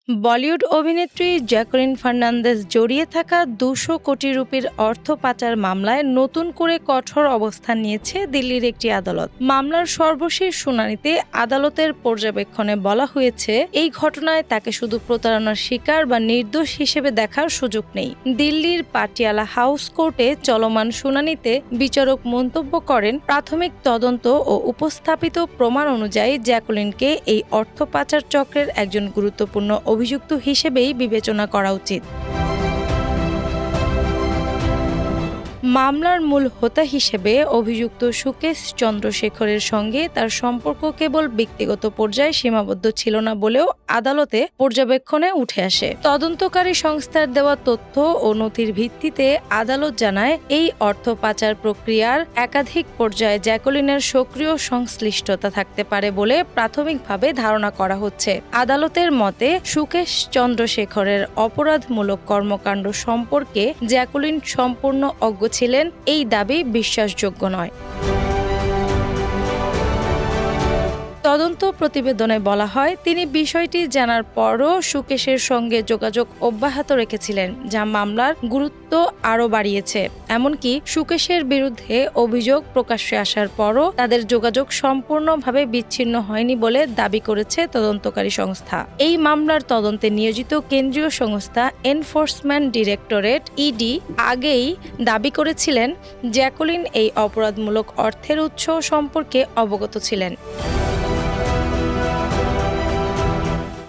বলিউড অভিনেত্রী Jacqueline Fernandez জড়িয়ে থাকা ২০০ কোটি রুপির অর্থ পাচার মামলায় নতুন করে কঠোর অবস্থান নিয়েছে দিল্লির একটি আদালত। মামলার সর্বশেষ শুনানিতে আদালতের পর্যবেক্ষণে বলা হয়েছে, এই ঘটনায় তাকে শুধু প্রতারণার শিকার বা নির্দোষ হিসেবে দেখার সুযোগ নেই। দিল্লির পাটিয়ালা হাউস কোর্টে চলমান শুনানিতে বিচারক মন্তব্য করেন, প্রাথমিক তদন্ত ও উপস্থাপিত প্রমাণ অনুযায়ী জ্যাকুলিনকে এই অর্থ পাচার চক্রের একজন গুরুত্বপূর্ণ অভিযুক্ত হিসেবেই বিবেচনা করা উচিত। মামলার মূল হোতা হিসেবে অভিযুক্ত সুকেশ চন্দ্রশেখরের সঙ্গে তার সম্পর্ক কেবল ব্যক্তিগত পর্যায়ে সীমাবদ্ধ ছিল না বলেও আদালতে পর্যবেক্ষণে উঠে আসে। তদন্তকারী সংস্থার দেওয়া তথ্য ও নথির ভিত্তিতে আদালত জানায়, এই অর্থ পাচার প্রক্রিয়ার একাধিক পর্যায়ে জ্যাকুলিনের সক্রিয় সংশ্লিষ্টতা থাকতে পারে বলে প্রাথমিকভাবে ধারণা করা হচ্ছে। আদালতের মতে, সুকেশ চন্দ্রশেখরের অপরাধমূলক কর্মকাণ্ড সম্পর্কে জ্যাকুলিন সম্পূর্ণ অজ্ঞ ছিলেন, এই দাবি বিশ্বাসযোগ্য নয়। তদন্ত প্রতিবেদনে বলা হয়, তিনি বিষয়টি জানার পরও সুকেশের সঙ্গে যোগাযোগ অব্যাহত রেখেছিলেন, যা মামলার গুরুত্ব আরও বাড়িয়েছে। এমনকি সুকেশের বিরুদ্ধে অভিযোগ প্রকাশ্যে আসার পরও তাদের যোগাযোগ সম্পূর্ণভাবে বিচ্ছিন্ন হয়নি বলে দাবি করেছে তদন্তকারী সংস্থা। এই মামলার তদন্তে নিয়োজিত কেন্দ্রীয় সংস্থা এনফোর্সমেন্ট ডিরেক্টরেট ইডি আগেই দাবি করেছিলেন, জ্যাকুলিন এই অপরাধমূলক অর্থের উৎস সম্পর্কে অবগত ছিলেন।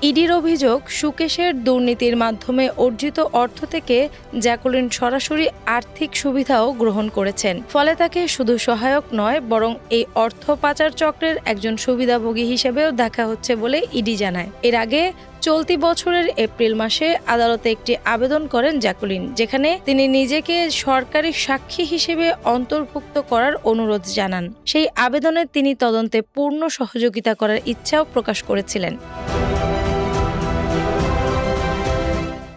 ইডির অভিযোগ, সুকেশের দুর্নীতির মাধ্যমে অর্জিত অর্থ থেকে জ্যাকুলিন সরাসরি আর্থিক সুবিধাও গ্রহণ করেছেন। ফলে তাকে শুধু সহায়ক নয়, বরং এই অর্থ পাচার চক্রের একজন সুবিধাভোগী হিসেবেও দেখা হচ্ছে বলে ইডি জানায়। এর আগে চলতি বছরের এপ্রিল মাসে আদালতে একটি আবেদন করেন জ্যাকুলিন, যেখানে তিনি নিজেকে সরকারি সাক্ষী হিসেবে অন্তর্ভুক্ত করার অনুরোধ জানান। সেই আবেদনে তিনি তদন্তে পূর্ণ সহযোগিতা করার ইচ্ছাও প্রকাশ করেছিলেন।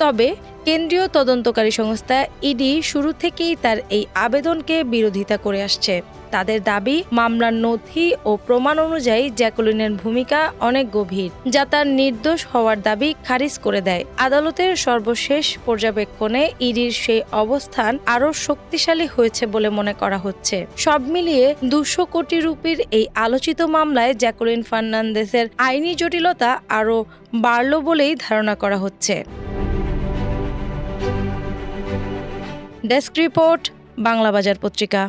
তবে কেন্দ্রীয় তদন্তকারী সংস্থা ইডি শুরু থেকেই তার এই আবেদনকে বিরোধিতা করে আসছে। তাদের দাবি, মামলার নথি ও প্রমাণ অনুযায়ী জ্যাকুলিনের ভূমিকা অনেক গভীর, যা তার নির্দোষ হওয়ার দাবি খারিজ করে দেয়। আদালতের সর্বশেষ পর্যবেক্ষণে ইডির সেই অবস্থান আরও শক্তিশালী হয়েছে বলে মনে করা হচ্ছে। সব মিলিয়ে ২০০ কোটি রুপির এই আলোচিত মামলায় জ্যাকুলিন ফার্নান্দেজের আইনি জটিলতা আরও বাড়ল বলেই ধারণা করা হচ্ছে। ডেস্ক রিপোর্ট, বাংলাবাজার পত্রিকা।